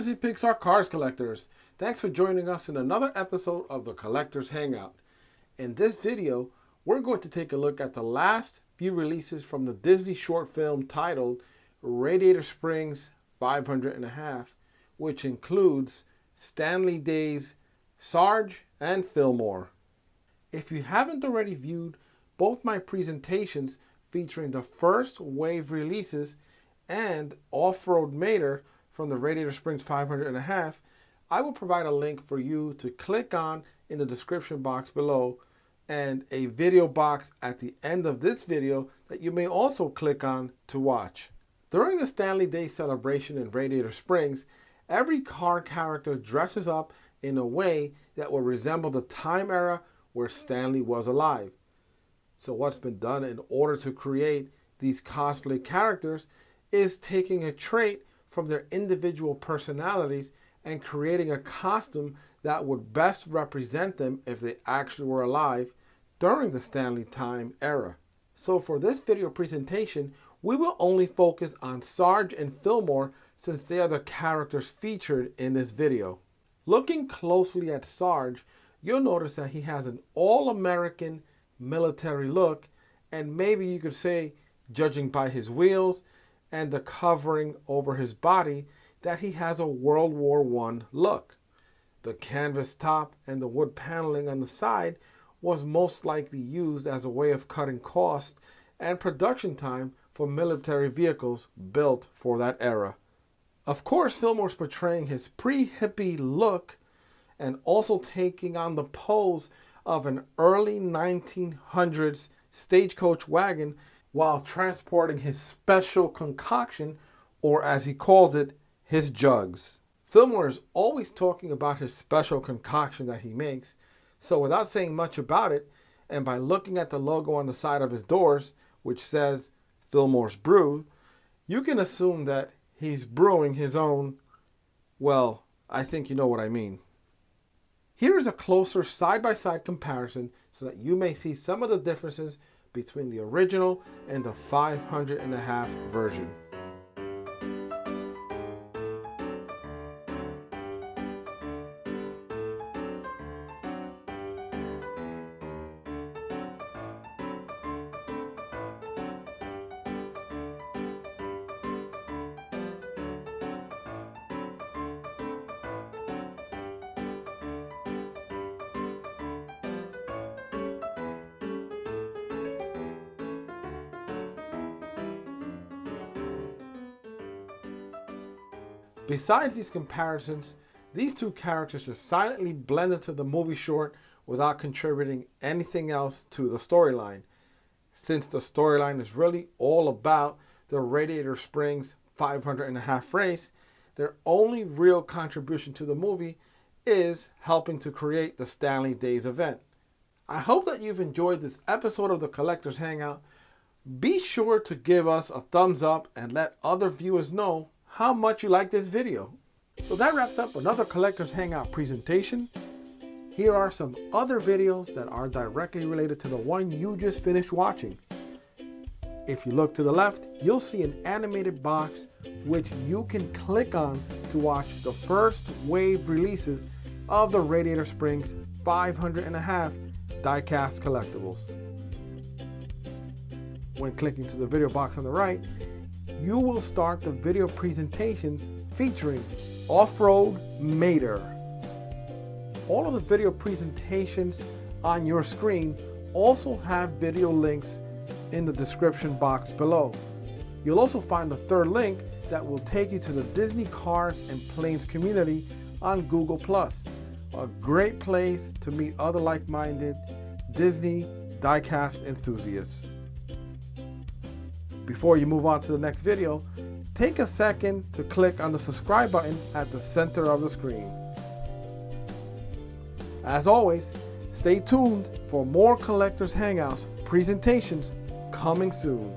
Disney Pixar Cars collectors. Thanks for joining us in another episode of the Collectors Hangout. In this video, we're going to take a look at the last few releases from the Disney short film titled Radiator SPrings 500½, which includes Stanley Days, Sarge, and Fillmore. If you haven't already viewed both my presentations featuring the first wave releases and Off-Road Mater from the Radiator SPrings 500½, I will provide a link for you to click on in the description box below and a video box at the end of this video that you may also click on to watch. During the Stanley Day celebration in Radiator SPrings, every car character dresses up in a way that will resemble the time era where Stanley was alive. So what's been done in order to create these cosplay characters is taking a trait from their individual personalities and creating a costume that would best represent them if they actually were alive during the Stanley time era. So for this video presentation, we will only focus on Sarge and Fillmore since they are the characters featured in this video. Looking closely at Sarge, you'll notice that he has an all-American military look, and maybe you could say, judging by his wheels and the covering over his body, that he has a World War I look. The canvas top and the wood paneling on the side was most likely used as a way of cutting cost and production time for military vehicles built for that era. Of course, Fillmore's portraying his pre-hippie look and also taking on the pose of an early 1900s stagecoach wagon while transporting his special concoction, or as he calls it, his jugs. Fillmore is always talking about his special concoction that he makes, so without saying much about it, and by looking at the logo on the side of his doors, which says Fillmore's Brew, you can assume that he's brewing his own, well, I think you know what I mean. Here is a closer side-by-side comparison so that you may see some of the differences between the original and the 500½version. Besides these comparisons, these two characters are silently blended to the movie short without contributing anything else to the storyline. Since the storyline is really all about the Radiator SPrings 500½, race, their only real contribution to the movie is helping to create the Stanley Days event. I hope that you've enjoyed this episode of the Collectors Hangout. Be sure to give us a thumbs up and let other viewers know how much you like this video. So that wraps up another Collectors Hangout presentation. Here are some other videos that are directly related to the one you just finished watching. If you look to the left, you'll see an animated box which you can click on to watch the first wave releases of the Radiator SPrings 500½, die-cast collectibles. When clicking to the video box on the right, you will start the video presentation featuring Off-Road Mater. All of the video presentations on your screen also have video links in the description box below. You'll also find the third link that will take you to the Disney Cars and Planes community on Google+, a great place to meet other like-minded Disney die-cast enthusiasts. Before you move on to the next video, take a second to click on the subscribe button at the center of the screen. As always, stay tuned for more Collectors Hangouts presentations coming soon.